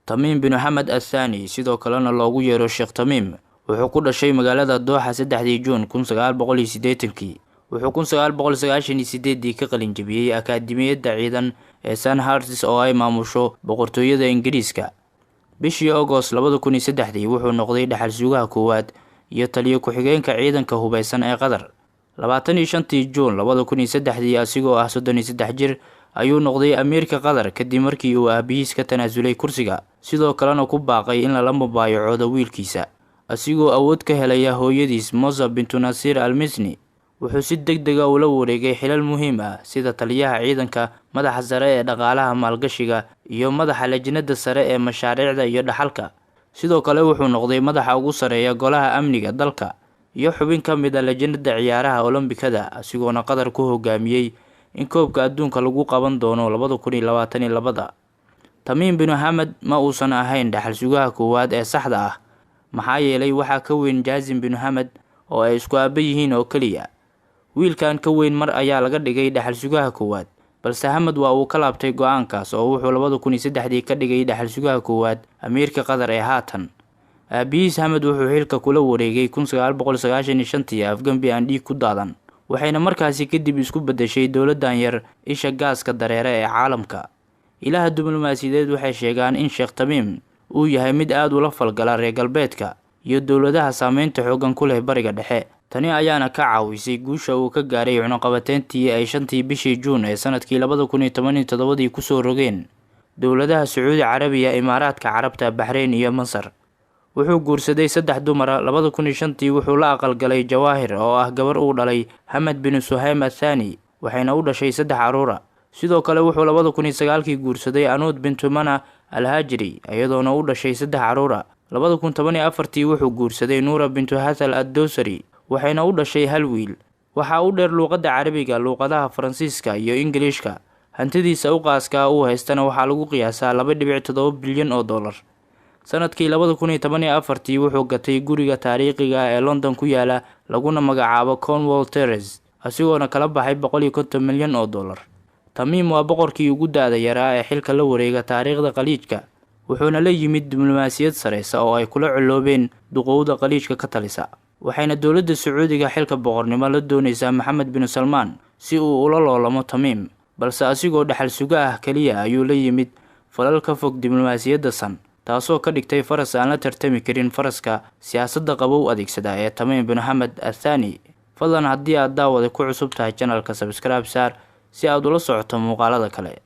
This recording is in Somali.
Tamiim bin Mohamed Al-Thani sidoo kalena loogu yeero Sheekh Tamiim wuxuu ku dhashay magaalada Dooxa 3 Juun 1980. Wuxuu 1998 ka qalin jabiyay Akaadimiyadda Ciidan ee Sandhurst oo ay maamusho boqortooyada Ingiriiska. Bishii August 2003 wuxuu noqday dhaxal sugaha koowaad iyo taliye ku-xigeenka ciidanka hubeysan ee Qatar. 25 Juun 2003 asigoo ah 33 jir ayuu noqday amiirka Qatar kadib markii uu aabihiis ka tanaasulay kursiga, sidoo kalena ku baaqay in la mubaayacoodo wiilkiisa. Asigoo awood ka helaya hooyadiis Moza bintu Nasir Al-Misni, wuxuu si degdeg ah ula wareegay xilal muhiim ah sida taliyaha ciidanka, madaxa sare ee dhaqaalaha maalgashiga iyo madaxa lajnada sare ee mashaariicda iyo dhaxalka. Sidoo kale wuxuu noqday madaxa ugu sareeya golaha amniga dalka iyo xubin ka mid ah lajnada ciyaaraha Olombikada, asigoona Qatar ku hogaamiyay in koobka adduunka lagu qaban doono 2022. Tamiim bin Mohamed ma uusan ahayn dhaxal sugaha koowaad ee saxda ah, maxaa yeelay waxaa ka weyn Jasim bin Mohamed oo ay isku aaba yihiin oo kaliya. Wiilkan ka weyn mar ayaa laga dhigay dhaxal sugaha koowaad, balse Mohamed waa uu ka laabtay go'aankaas oo wuxuu 2003 ka dhigay dhaxal sugaha koowaad amiirka Qatar ee haatan. Aabihiis Mohamed wuxuu xilka kula wareegay 1995 Afgambi aan dhiig ku daadan, waxayna markaasi kadib isku bedeshay dowladan yar isha gaaska dareere ee caalamka. Ilaha diblomaasiyadeed waxay sheegaan in Sheekh Tamiim uu yahay mid aad ula falgala reer galbeedka iyo dowladaha saameynta xooggan ku leh Bariga Dhexe. Tani ayaana ka caawisay guusha uu ka gaaray cunaqabateyntii ay 5 bishii Juun ee sanadkii 2017 ku soo rogeen dowladaha Sacuudi Carabiya, Imaaraadka Carabta, Bahrain iyo Masar. Wuxuu guursaday 3 dumar ah. 2005 wuxuu la aqal galay Jawaahir oo ah gabar uu dhalay Hamad bin Suhaim Al-Thani, waxayna u dhashay 3 caruur. Sidoo kale wuxuu 2009 guursaday Anud bintu Mana Al-Hajri iyadoona u dhashay 3 caruur. 2014 wuxuu guursaday Noura bintu Hathal Ad-Dawsari, waxayna u dhashay hal wiil. Waxa uu dheer luqadda Carabiga, luqadaha Faransiiska iyo Ingiriiska. Hantidiisa u qaaska uu haystana waxaa lagu qiyaasaa 2.7 bilyan oo dollar. Sanadkii 2014 wuxuu gatay guriga taariikhiga ah ee London ku yaala laguna magacaabo Cornwall Terrace, asigoona kala baxay 150 milyan oo dollar. Tamiim waa boqorkii ugu daada yaraa ee xilka la wareega taariikhda Khaliijka, wuxuuna la yimid diblomaasiyad sareysa oo ay kula ciloobeen duqowda Khaliijka ka talisa. Waxayna dowladda Sacuudiga xilka boqornimo la doonaysaa Mohammed bin Salman si uu ula loolamo Tamiim, balse asigoo dhaxal suga ah kaliya ayuu la yimid falal ka fog diblomaasiyadda san, taasoo ka dhigtay faras aan la tartami karin faraska siyaasadda qabow adeegsada ee Tamiim bin Mohamed Al-Thani. Fadlan haddii aad daawada ku cusub tahay channelka subscribe saar si aad ula socoto muuqaalada kale.